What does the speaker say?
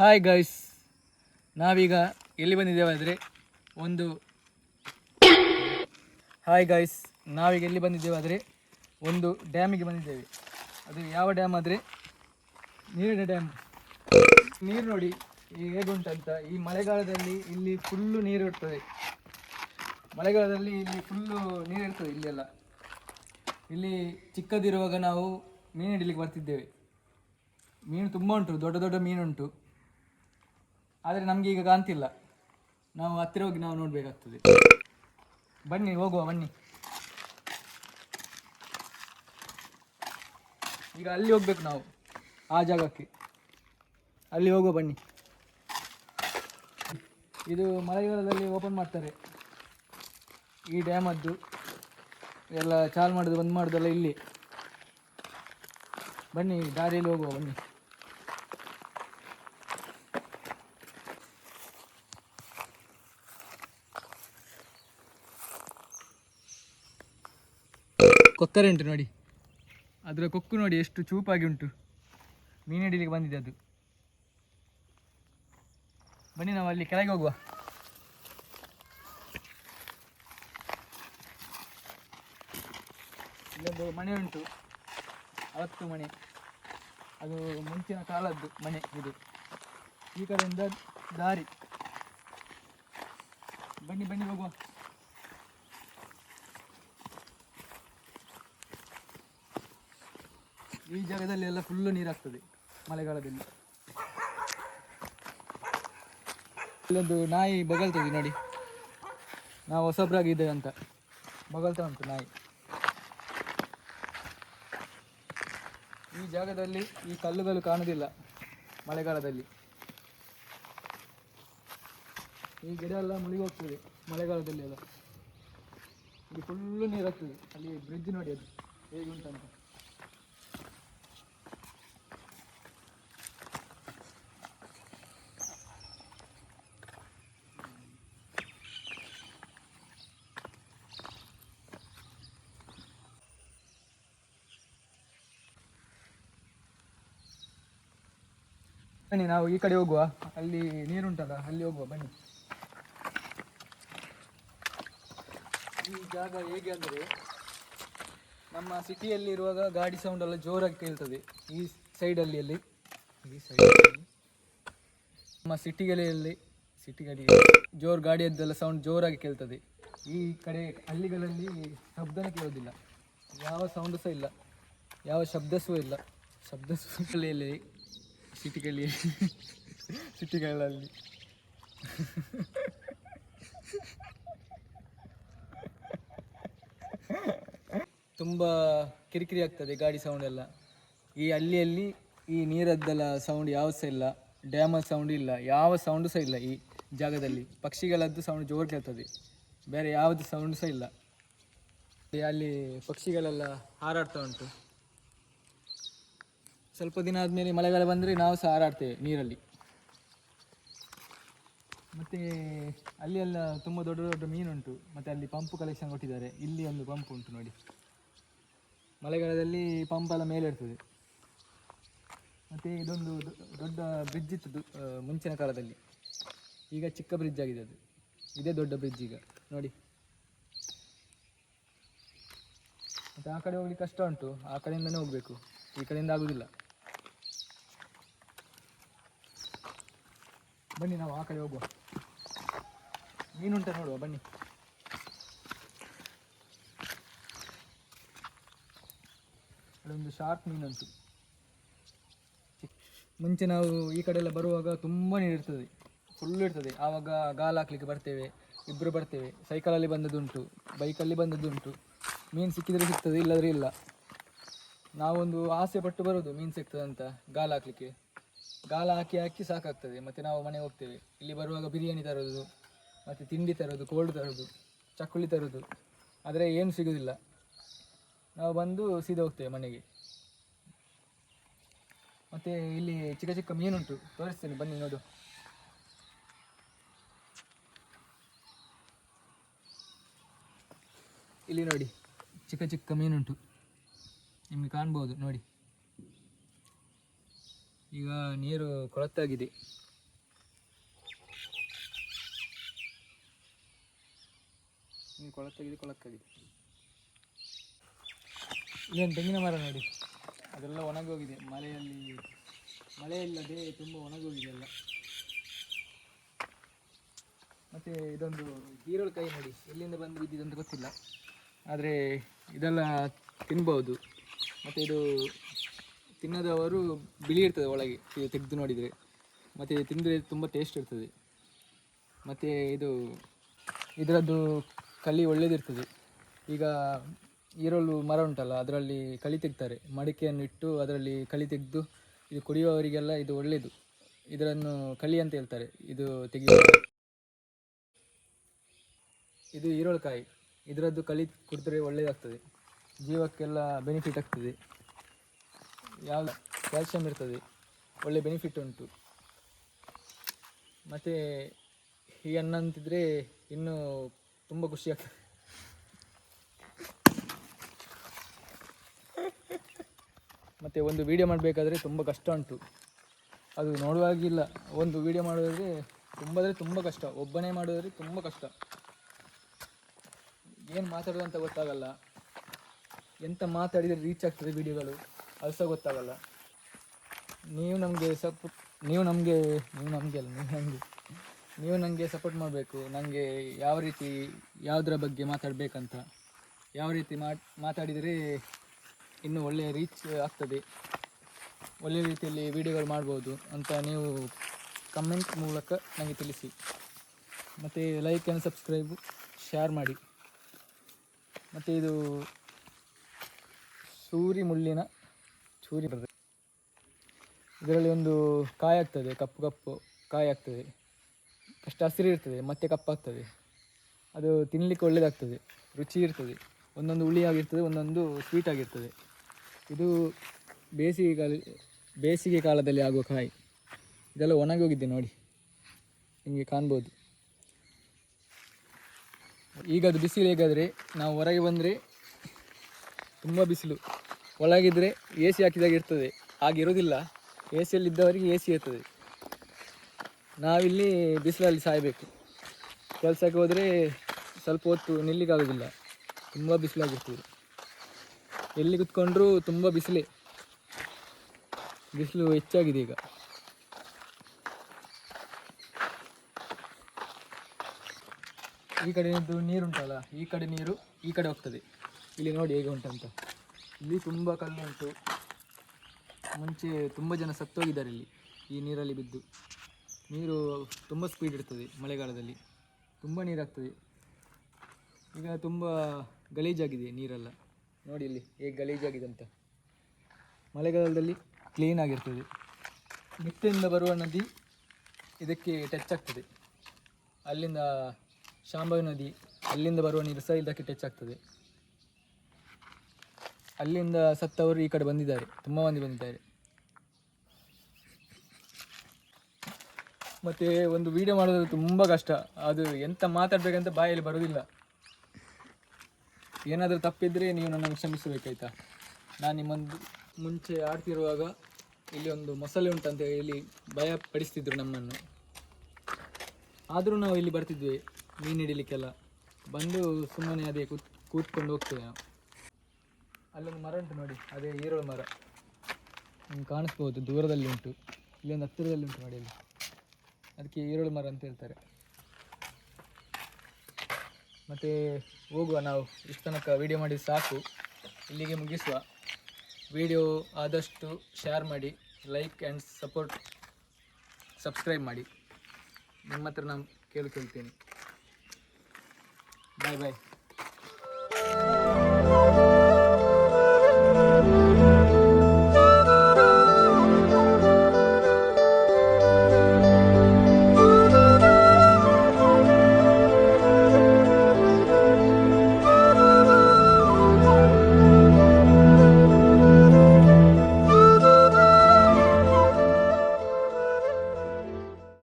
Hi guys, ನಾವೀಗ ಎಲ್ಲಿ ಬಂದಿದ್ದೇವೆ ಅಂದರೆ ಒಂದು ಒಂದು ಡ್ಯಾಮಿಗೆ ಬಂದಿದ್ದೇವೆ. ಅದು ಯಾವ ಡ್ಯಾಮ್ ಅಂದರೆ ನೀರಿನ ಡ್ಯಾಮ್. ನೀರು ನೋಡಿ ಹೇಗುಂಟಂತ. ಈ ಮಳೆಗಾಲದಲ್ಲಿ ಇಲ್ಲಿ ಫುಲ್ಲು ನೀರು ಇರ್ತದೆ. ಇಲ್ಲೆಲ್ಲ. ಇಲ್ಲಿ ಚಿಕ್ಕದಿರುವಾಗ ನಾವು ಮೀನು ಹಿಡಿಲಿಕ್ಕೆ ಬರ್ತಿದ್ದೇವೆ. ಮೀನು ತುಂಬ ಉಂಟು, ದೊಡ್ಡ ದೊಡ್ಡ ಮೀನುಂಟು. ಆದರೆ ನಮಗೆ ಈಗ ಕಾಣ್ತಿಲ್ಲ. ನಾವು ಹತ್ತಿರ ಹೋಗಿ ನಾವು ನೋಡಬೇಕಾಗ್ತದೆ. ಬನ್ನಿ ಹೋಗುವ, ಬನ್ನಿ. ಈಗ ಅಲ್ಲಿ ಹೋಗ್ಬೇಕು ನಾವು, ಆ ಜಾಗಕ್ಕೆ. ಅಲ್ಲಿ ಹೋಗುವ ಬನ್ನಿ. ಇದು ಮಳೆಗಾಲದಲ್ಲಿ ಓಪನ್ ಮಾಡ್ತಾರೆ ಈ ಡ್ಯಾಮದ್ದು. ಎಲ್ಲ ಚಾಲು ಮಾಡೋದು ಬಂದ್ ಮಾಡೋದೆಲ್ಲ ಇಲ್ಲಿ. ಬನ್ನಿ, ದಾರಿಯಲ್ಲಿ ಹೋಗುವ ಬನ್ನಿ. ಕೊಕ್ಕರೆ ಉಂಟು ನೋಡಿ, ಅದರ ಕೊಕ್ಕು ನೋಡಿ ಎಷ್ಟು ಚೂಪಾಗಿ ಉಂಟು. ಮೀನು ಹಿಡಿಲಿಕ್ಕೆ ಬಂದಿದೆ ಅದು. ಬನ್ನಿ ನಾವು ಅಲ್ಲಿ ಕೆಳಗೆ ಹೋಗುವ. ಇಲ್ಲೊಂದು ಮನೆ ಉಂಟು, ಹತ್ತು ಮನೆ. ಅದು ಮುಂಚಿನ ಕಾಲದ್ದು ಮನೆ ಇದು. ಈ ಕಡೆಯಿಂದ ದಾರಿ. ಬನ್ನಿ ಬನ್ನಿ ಹೋಗುವ. ಈ ಜಾಗದಲ್ಲಿ ಎಲ್ಲ ಫುಲ್ಲು ನೀರಾಗ್ತದೆ ಮಳೆಗಾಲದಲ್ಲಿ. ಇಲ್ಲೊಂದು ನಾಯಿ ಬಗಲ್ತದೆ ನೋಡಿ, ನಾವು ಹೊಸಬ್ರಾಗಿದ್ದೇವೆ ಅಂತ ಬಗಲ್ತಾ ಉಂಟು ನಾಯಿ. ಈ ಜಾಗದಲ್ಲಿ ಈ ಕಲ್ಲುಗಳು ಕಾಣುವುದಿಲ್ಲ ಮಳೆಗಾಲದಲ್ಲಿ. ಈ ಗಿಡ ಎಲ್ಲ ಮುಳುಗಿ ಹೋಗ್ತದೆ ಮಳೆಗಾಲದಲ್ಲಿ ಎಲ್ಲ. ಇಲ್ಲಿ ಫುಲ್ಲು ನೀರಾಗ್ತದೆ. ಅಲ್ಲಿ ಬ್ರಿಡ್ಜ್ ನೋಡಿ ಅದು ಹೇಗೆ ಉಂಟಂತ. ಬನ್ನಿ ನಾವು ಈ ಕಡೆ ಹೋಗುವ, ಅಲ್ಲಿ ನೀರುಂಟಲ್ಲ ಅಲ್ಲಿ ಹೋಗುವ ಬನ್ನಿ. ಈ ಜಾಗ ಹೇಗೆ ಅಂದರೆ, ನಮ್ಮ ಸಿಟಿಯಲ್ಲಿ ಇರುವಾಗ ಗಾಡಿ ಸೌಂಡ್ ಎಲ್ಲ ಜೋರಾಗಿ ಕೇಳ್ತದೆ. ಈ ಸೈಡಲ್ಲಿ ನಮ್ಮ ಸಿಟಿಗಳಲ್ಲಿ ಜೋರು ಗಾಡಿಯದ್ದೆಲ್ಲ ಸೌಂಡ್ ಜೋರಾಗಿ ಕೇಳ್ತದೆ. ಈ ಕಡೆ ಹಳ್ಳಿಗಳಲ್ಲಿ ಶಬ್ದನೇ ಕೇಳೋದಿಲ್ಲ, ಯಾವ ಸೌಂಡು ಸಹ ಇಲ್ಲ, ಯಾವ ಶಬ್ದವೂ ಇಲ್ಲ. ಶಬ್ದಗಳಲ್ಲಿ ಸಿಟಿಗಳಲ್ಲಿ ತುಂಬ ಕಿರಿಕಿರಿ ಆಗ್ತದೆ ಗಾಡಿ ಸೌಂಡ್ ಎಲ್ಲ. ಈ ಹಳ್ಳಿಯಲ್ಲಿ ಈ ನೀರದ್ದೆಲ್ಲ ಸೌಂಡ್ ಯಾವ ಸಹ ಇಲ್ಲ, ಡ್ಯಾಮಲ್ ಸೌಂಡ್ ಇಲ್ಲ, ಯಾವ ಸೌಂಡು ಸಹ ಇಲ್ಲ. ಈ ಜಾಗದಲ್ಲಿ ಪಕ್ಷಿಗಳದ್ದು ಸೌಂಡ್ ಜೋರು ಕೇಳ್ತದೆ, ಬೇರೆ ಯಾವುದು ಸೌಂಡ್ ಸಹ ಇಲ್ಲ. ಅಲ್ಲಿ ಪಕ್ಷಿಗಳೆಲ್ಲ ಹಾರಾಡ್ತಾ ಉಂಟು. ಸ್ವಲ್ಪ ದಿನ ಆದಮೇಲೆ ಮಳೆಗಾಲ ಬಂದರೆ ನಾವು ಸಹ ಹಾರಾಡ್ತೇವೆ ನೀರಲ್ಲಿ. ಮತ್ತು ಅಲ್ಲಿ ಎಲ್ಲ ತುಂಬ ದೊಡ್ಡ ದೊಡ್ಡ ಮೀನುಂಟು. ಮತ್ತು ಅಲ್ಲಿ ಪಂಪ್ ಕಲೆಕ್ಷನ್ ಕೊಟ್ಟಿದ್ದಾರೆ. ಇಲ್ಲಿ ಒಂದು ಪಂಪ್ ಉಂಟು ನೋಡಿ. ಮಳೆಗಾಲದಲ್ಲಿ ಪಂಪೆಲ್ಲ ಮೇಲೆ ಇರ್ತದೆ. ಮತ್ತು ಇದೊಂದು ದೊಡ್ಡ ಬ್ರಿಡ್ಜ್ ಇತ್ತು ಮುಂಚಿನ ಕಾಲದಲ್ಲಿ. ಈಗ ಚಿಕ್ಕ ಬ್ರಿಡ್ಜ್ ಆಗಿದೆ ಅದು. ಇದೇ ದೊಡ್ಡ ಬ್ರಿಡ್ಜ್ ಈಗ ನೋಡಿ. ಮತ್ತು ಆ ಕಡೆ ಹೋಗ್ಲಿಕ್ಕೆ ಕಷ್ಟ ಉಂಟು, ಆ ಕಡೆಯಿಂದನೇ ಹೋಗಬೇಕು, ಈ ಕಡೆಯಿಂದ ಆಗೋದಿಲ್ಲ. ಬನ್ನಿ ನಾವು ಆ ಕಡೆ ಹೋಗುವ. ಮೀನುಂಟ ನೋಡುವ ಬನ್ನಿ. ಅಲ್ಲೊಂದು ಶಾರ್ಕ್ ಮೀನುಂಟು. ಮುಂಚೆ ನಾವು ಈ ಕಡೆ ಎಲ್ಲ ಬರುವಾಗ ತುಂಬ ನೀರು ಇರ್ತದೆ, ಫುಲ್ಲು ಇರ್ತದೆ. ಆವಾಗ ಗಾಲು ಹಾಕ್ಲಿಕ್ಕೆ ಬರ್ತೇವೆ, ಇಬ್ಬರು ಬರ್ತೇವೆ. ಸೈಕಲಲ್ಲಿ ಬಂದದ್ದುಂಟು, ಬೈಕಲ್ಲಿ ಬಂದದ್ದುಂಟು. ಮೀನು ಸಿಕ್ಕಿದರೆ ಸಿಗ್ತದೆ, ಇಲ್ಲದ್ರೆ ಇಲ್ಲ. ನಾವೊಂದು ಆಸೆ ಪಟ್ಟು ಬರೋದು ಮೀನು ಸಿಗ್ತದೆ ಅಂತ ಗಾಲು ಹಾಕಲಿಕ್ಕೆ. ಗಾಲು ಹಾಕಿ ಸಾಕಾಗ್ತದೆ. ಮತ್ತು ನಾವು ಮನೆಗೆ ಹೋಗ್ತೇವೆ. ಇಲ್ಲಿ ಬರುವಾಗ ಬಿರಿಯಾನಿ ತರೋದು, ಮತ್ತು ತಿಂಡಿ ತರೋದು, ಕೋಲ್ಡ್ ತರೋದು, ಚಕ್ಕುಲಿ ತರೋದು. ಆದರೆ ಏನು ಸಿಗೋದಿಲ್ಲ. ನಾವು ಬಂದು ಸೀದಾ ಹೋಗ್ತೇವೆ ಮನೆಗೆ. ಮತ್ತು ಇಲ್ಲಿ ಚಿಕ್ಕ ಚಿಕ್ಕ ಮೀನುಂಟು, ತೋರಿಸ್ತೇನೆ ಬನ್ನಿ ನೋಡು. ಇಲ್ಲಿ ನೋಡಿ, ಚಿಕ್ಕ ಚಿಕ್ಕ ಮೀನುಂಟು, ನಿಮಗೆ ಕಾಣ್ಬೋದು ನೋಡಿ. ಈಗ ನೀರು ಕೊಳತಾಗಿದೆ, ಕೊಳಕಾಗಿದೆ. ಇದೇನು ತೆಂಗಿನ ಮರ ನೋಡಿ, ಅದೆಲ್ಲ ಒಣಗೋಗಿದೆ ಮಳೆ ಇಲ್ಲದೆ ತುಂಬ ಒಣಗೋಗಿದೆ ಎಲ್ಲ. ಮತ್ತು ಇದೊಂದು ಹೀರೋಳ್ಕಾಯಿ ನೋಡಿ, ಎಲ್ಲಿಂದ ಬಂದು ಬಿದ್ದಿದಂತ ಗೊತ್ತಿಲ್ಲ, ಆದರೆ ಇದೆಲ್ಲ ತಿನ್ಬೋದು. ಮತ್ತು ಇದು ತಿನ್ನದವರು ಬಿಳಿ ಇರ್ತದೆ ಒಳಗೆ, ಇದು ತೆಗೆದು ನೋಡಿದರೆ. ಮತ್ತು ತಿಂದರೆ ತುಂಬ ಟೇಸ್ಟ್ ಇರ್ತದೆ. ಮತ್ತು ಇದರದ್ದು ಕಳಿ ಒಳ್ಳೆಯದಿರ್ತದೆ. ಈಗ ಈರುಳ್ಳು ಮರ ಉಂಟಲ್ಲ, ಅದರಲ್ಲಿ ಕಳಿ ತೆಗ್ತಾರೆ, ಮಡಿಕೆಯನ್ನು ಇಟ್ಟು ಅದರಲ್ಲಿ ಕಳಿ ತೆಗೆದು ಇದು ಕುಡಿಯುವವರಿಗೆಲ್ಲ ಇದು ಒಳ್ಳೆಯದು. ಇದನ್ನು ಕಳಿ ಅಂತ ಹೇಳ್ತಾರೆ ಇದು ತೆಗೆಯುವ. ಇದು ಈರುಳ್ಳಿಕಾಯಿ, ಇದರದ್ದು ಕಳಿ ಕುಡಿದ್ರೆ ಒಳ್ಳೆಯದಾಗ್ತದೆ, ಜೀವಕ್ಕೆಲ್ಲ ಬೆನಿಫಿಟ್ ಆಗ್ತದೆ. ಕ್ಯಾಲ್ಸಿಯಂ ಇರ್ತದೆ, ಒಳ್ಳೆ ಬೆನಿಫಿಟ್ ಉಂಟು. ಮತ್ತು ಈ ಹಣ್ಣು ಅಂತಿದ್ರೆ ಇನ್ನೂ ತುಂಬ ಖುಷಿ ಆಗ್ತದೆ. ಮತ್ತು ಒಂದು ವೀಡಿಯೋ ಮಾಡಬೇಕಾದ್ರೆ ತುಂಬ ಕಷ್ಟ ಉಂಟು, ಅದು ನೋಡುವಾಗಿಲ್ಲ. ಒಂದು ವೀಡಿಯೋ ಮಾಡೋದಾದರೆ ತುಂಬ ಕಷ್ಟ, ಒಬ್ಬನೇ ಮಾಡೋದಾದರೆ ತುಂಬ ಕಷ್ಟ. ಏನು ಮಾತಾಡೋದು ಅಂತ ಗೊತ್ತಾಗಲ್ಲ, ಎಂತ ಮಾತಾಡಿದರೆ ರೀಚ್ ಆಗ್ತದೆ ವೀಡಿಯೋಗಳು ಅದು ಸಹ ಗೊತ್ತಾಗಲ್ಲ. ನೀವು ನನಗೆ ಸಪೋರ್ಟ್ ಮಾಡಬೇಕು. ನನಗೆ ಯಾವ ರೀತಿ ಯಾವುದರ ಬಗ್ಗೆ ಮಾತಾಡಬೇಕಂತ, ಯಾವ ರೀತಿ ಮಾತಾಡಿದರೆ ಇನ್ನೂ ಒಳ್ಳೆಯ ರೀಚ್ ಆಗ್ತದೆ, ಒಳ್ಳೆಯ ರೀತಿಯಲ್ಲಿ ವೀಡಿಯೋಗಳು ಮಾಡ್ಬೋದು ಅಂತ ನೀವು ಕಮೆಂಟ್ ಮೂಲಕ ನನಗೆ ತಿಳಿಸಿ. ಮತ್ತು ಲೈಕ್ ಆ್ಯಂಡ್ ಸಬ್ಸ್ಕ್ರೈಬ್ ಶೇರ್ ಮಾಡಿ. ಮತ್ತು ಇದು ಮುಳ್ಳಿನ ಚೂರಿ ಬರ್ತದೆ, ಇದರಲ್ಲಿ ಒಂದು ಕಾಯಿ ಆಗ್ತದೆ, ಕಪ್ಪು ಕಾಯಿ ಆಗ್ತದೆ. ಫಸ್ಟ್ ಹಸಿರು ಇರ್ತದೆ, ಮತ್ತೆ ಕಪ್ಪಾಗ್ತದೆ. ಅದು ತಿನ್ನಲಿಕ್ಕೆ ಒಳ್ಳೆಯದಾಗ್ತದೆ, ರುಚಿ ಇರ್ತದೆ. ಒಂದೊಂದು ಹುಳಿಯಾಗಿರ್ತದೆ, ಒಂದೊಂದು ಸ್ವೀಟ್ ಆಗಿರ್ತದೆ. ಇದು ಬೇಸಿಗೆ ಕಾಲದಲ್ಲಿ ಆಗುವ ಕಾಯಿ. ಇದೆಲ್ಲ ಒಣಗಿ ಹೋಗಿದ್ದೆ ನೋಡಿ, ನಿಮಗೆ ಕಾಣ್ಬೋದು. ಈಗ ಅದು ಬಿಸಿಲು ಹೇಗಾದರೆ, ನಾವು ಹೊರಗೆ ಬಂದರೆ ತುಂಬ ಬಿಸಿಲು, ಒಳಗಿದ್ರೆ AC ಹಾಕಿದಾಗ ಇರ್ತದೆ, ಹಾಗಿರೋದಿಲ್ಲ. AC AC ಇರ್ತದೆ. ನಾವಿಲ್ಲಿ ಬಿಸಿಲಲ್ಲಿ ಸಾಯಬೇಕು. ಕೆಲಸಕ್ಕೆ ಹೋದರೆ ಸ್ವಲ್ಪ ಹೊತ್ತು ನಿಲ್ಲಿಕ್ಕಾಗೋದಿಲ್ಲ, ತುಂಬ ಬಿಸಿಲಾಗಿರ್ತದೆ. ಎಲ್ಲಿ ಕುತ್ಕೊಂಡ್ರೂ ತುಂಬ ಬಿಸಿಲು ಹೆಚ್ಚಾಗಿದೆ ಈಗ. ಈ ಕಡೆಯದ್ದು ನೀರುಂಟಲ್ಲ, ಈ ಕಡೆ ನೀರು ಈ ಕಡೆ ಹೋಗ್ತದೆ. ಇಲ್ಲಿ ನೋಡಿ ಹೇಗೆ ಉಂಟಂತ. ಇಲ್ಲಿ ತುಂಬ ಕಲ್ಲು ಉಂಟು. ಮುಂಚೆ ತುಂಬ ಜನ ಸತ್ತೋಗಿದ್ದಾರೆ ಇಲ್ಲಿ, ಈ ನೀರಲ್ಲಿ ಬಿದ್ದು. ನೀರು ತುಂಬ ಸ್ಪೀಡ್ ಇರ್ತದೆ ಮಳೆಗಾಲದಲ್ಲಿ, ತುಂಬ ನೀರಾಗ್ತದೆ. ಈಗ ತುಂಬ ಗಲೀಜಾಗಿದೆ ನೀರೆಲ್ಲ, ನೋಡಿ ಇಲ್ಲಿ ಹೇಗೆ ಗಲೀಜಾಗಿದೆ ಅಂತ. ಮಳೆಗಾಲದಲ್ಲಿ ಕ್ಲೀನಾಗಿರ್ತದೆ. ಮಿಟ್ಟೆಯಿಂದ ಬರುವ ನದಿ ಇದಕ್ಕೆ ಟಚ್ ಆಗ್ತದೆ. ಅಲ್ಲಿಂದ ಶಾಂಭವಿ ನದಿ, ಅಲ್ಲಿಂದ ಬರುವ ನೀರು ಸಹ ಇದಕ್ಕೆ ಟಚ್ ಆಗ್ತದೆ. ಅಲ್ಲಿಂದ ಸತ್ತವರು ಈ ಕಡೆ ಬಂದಿದ್ದಾರೆ, ತುಂಬ ಮಂದಿ ಬಂದಿದ್ದಾರೆ. ಮತ್ತು ಒಂದು ವೀಡಿಯೋ ಮಾಡೋದು ತುಂಬ ಕಷ್ಟ, ಅದು ಎಂತ ಮಾತಾಡಬೇಕಂತ ಬಾಯಲ್ಲಿ ಬರೋದಿಲ್ಲ. ಏನಾದರೂ ತಪ್ಪಿದರೆ ನೀವು ನನ್ನನ್ನು ಕ್ಷಮಿಸಬೇಕಾಯ್ತಾ. ನಾನು ನಿಮ್ಮೊಂದು ಮುಂಚೆ ಆಡ್ತಿರುವಾಗ ಇಲ್ಲಿ ಒಂದು ಮೊಸಳೆ ಉಂಟಂತ ಹೇಳಿ ಭಯಪಡಿಸ್ತಿದ್ರು ನಮ್ಮನ್ನು. ಆದರೂ ನಾವು ಇಲ್ಲಿ ಬರ್ತಿದ್ವಿ ಮೀನು ಹಿಡಿಲಿಕ್ಕೆಲ್ಲ. ಬಂದು ಸುಮ್ಮನೆ ಅದೇ ಕೂತ್ಕೊಂಡು ಹೋಗ್ತೇವೆ ನಾವು. ಅಲ್ಲೊಂದು ಮರ ಉಂಟು ನೋಡಿ, ಅದೇ ಈರುಳ್ಳಿ ಮರ, ನಿಮ್ಗೆ ಕಾಣಿಸ್ಬೋದು, ದೂರದಲ್ಲಿ ಉಂಟು. ಇಲ್ಲೊಂದು ಹತ್ತಿರದಲ್ಲಿ ಉಂಟು ನೋಡಿ, ಅಲ್ಲಿ ಅದಕ್ಕೆ ಈರುಳ್ಳಿ ಮರ ಅಂತ ಹೇಳ್ತಾರೆ. ಮತ್ತು ಹೋಗುವ ನಾವು. ಇಷ್ಟು ತನಕ ವೀಡಿಯೋ ಮಾಡಿ ಸಾಕು, ಇಲ್ಲಿಗೆ ಮುಗಿಸುವ. ವಿಡಿಯೋ ಆದಷ್ಟು ಶೇರ್ ಮಾಡಿ, ಲೈಕ್ ಆ್ಯಂಡ್ ಸಬ್ಸ್ಕ್ರೈಬ್ ಮಾಡಿ. ನಿಮ್ಮ ಹತ್ರ ನಾನು ಕೇಳ್ತೀನಿ. ಬಾಯ್.